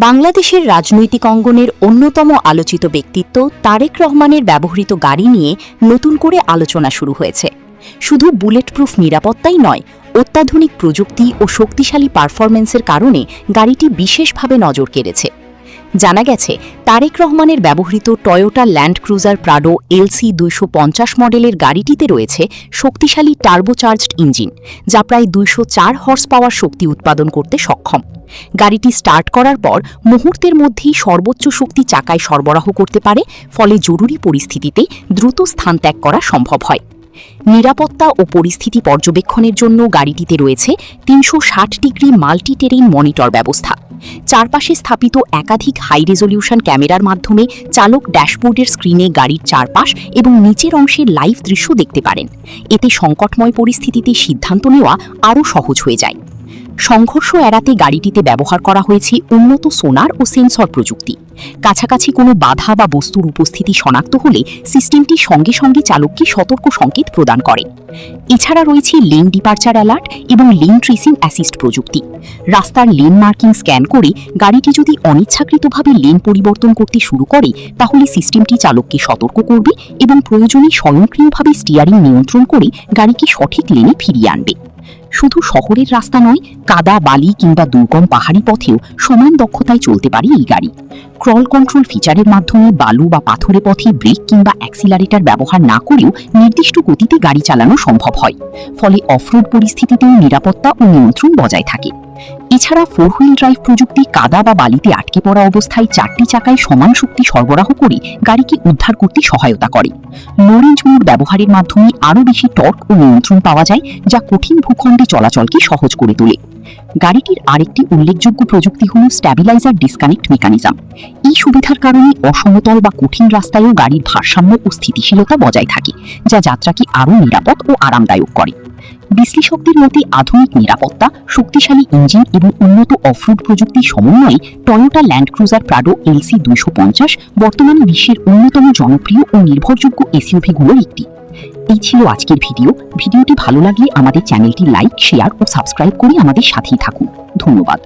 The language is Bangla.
বাংলাদেশের রাজনৈতিক অঙ্গনের অন্যতম আলোচিত ব্যক্তিত্ব তারেক রহমানের ব্যবহৃত গাড়ি নিয়ে নতুন করে আলোচনা শুরু হয়েছে। শুধু বুলেটপ্রুফ নিরাপত্তাই নয়, অত্যাধুনিক প্রযুক্তি ও শক্তিশালী পারফরম্যান্সের কারণে গাড়িটি বিশেষভাবে নজর কেড়েছে। জানা গেছে, তারেক রহমানের ব্যবহৃত Toyota land cruiser Prado LC 250 মডেলের গাড়িটিতে রয়েছে শক্তিশালী টার্বোচার্জড ইঞ্জিন, যা প্রায় 204 হর্স পাওয়ার শক্তি উৎপাদন করতে সক্ষম। গাড়িটি স্টার্ট করার পর মুহূর্তের মধ্যেই সর্বোচ্চ শক্তি চাকায় সরবরাহ করতে পারে, ফলে জরুরি পরিস্থিতিতে দ্রুত স্থান ত্যাগ করা সম্ভব হয়। নিরাপত্তা ও পরিস্থিতি পর্যবেক্ষণের জন্য গাড়িটিতে রয়েছে 360 ডিগ্রি মাল্টি টেরেইন মনিটর ব্যবস্থা। চারপাশে স্থাপিত একাধিক হাই রেজলিউশন ক্যামেরার মাধ্যমে চালক ড্যাশবোর্ডের স্ক্রিনে গাড়ির চারপাশ এবং নিচের অংশের লাইভ দৃশ্য দেখতে পারেন। এতে সংকটময় পরিস্থিতিতে সিদ্ধান্ত নেওয়া আরও সহজ হয়ে যায়। সংঘর্ষ এড়াতে গাড়িটিতে ব্যবহার করা হয়েছে উন্নত সোনার ও সেন্সর প্রযুক্তি। কাছাকাছি কোনো বাধা বা বস্তুর উপস্থিতি শনাক্ত হলে সিস্টেমটি সঙ্গে সঙ্গে চালককে সতর্ক সংকেত প্রদান করে। এছাড়া রয়েছে লেন ডিপারচার অ্যালার্ট এবং লেন ট্রেসিং অ্যাসিস্ট প্রযুক্তি। রাস্তার লেন মার্কিং স্ক্যান করে গাড়িটি যদি অনিচ্ছাকৃতভাবে লেন পরিবর্তন করতে শুরু করে, তাহলে সিস্টেমটি চালককে সতর্ক করবে এবং প্রয়োজনে স্বয়ংক্রিয়ভাবে স্টিয়ারিং নিয়ন্ত্রণ করে গাড়িকে সঠিক লেনে ফিরিয়ে আনবে। শুধু শহরের রাস্তা নয়, কাদা, বালি কিংবা দুর্গম পাহাড়ি পথেও সমান দক্ষতায় চলতে পারে এই গাড়ি। ক্রল কন্ট্রোল ফিচারের মাধ্যমে বালু বা পাথুরে পথে ব্রেক কিংবা অ্যাক্সিলারেটর ব্যবহার না করেও নির্দিষ্ট গতিতে গাড়ি চালানো সম্ভব হয়, ফলে অফরোড পরিস্থিতিতেও নিরাপত্তা ও নিয়ন্ত্রণ বজায় থাকে। এছাড়া 4 হুইল ড্রাইভ প্রযুক্তি কাদা বা বালিতে আটকে পড়া অবস্থায় 4টি চাকায় সমান শক্তি সরবরাহ করে গাড়িকে উদ্ধার করতে সহায়তা করে। লো রেঞ্জ মোড ব্যবহারের মাধ্যমে আরও বেশি টর্ক ও নিয়ন্ত্রণ পাওয়া যায়, যা কঠিন ভূখণ্ডে চলাচলকে সহজ করে তোলে। গাড়িটির আরেকটি উল্লেখযোগ্য প্রযুক্তি হল স্ট্যাবিলাইজার ডিসকানেক্ট মেকানিজম। এই সুবিধার কারণে অসমতল বা কঠিন রাস্তায়ও গাড়ির ভারসাম্য ও স্থিতিশীলতা বজায় থাকে, যা যাত্রাকে আরও নিরাপদ ও আরামদায়ক করে। বিশ্লেষকদের মতে, আধুনিক নিরাপত্তা, শক্তিশালী ইঞ্জিন এবং উন্নত অফরোড প্রযুক্তির সমন্বয়ে Toyota land cruiser Prado LC 250 বর্তমানে বিশ্বের অন্যতম জনপ্রিয় ও নির্ভরযোগ্য এসইউভিগুলোর একটি। এই ছিল আজকের ভিডিওটি ভালো লাগলে আমাদের চ্যানেলটি লাইক, শেয়ার ও সাবস্ক্রাইব করে আমাদের সাথেই থাকুন। ধন্যবাদ।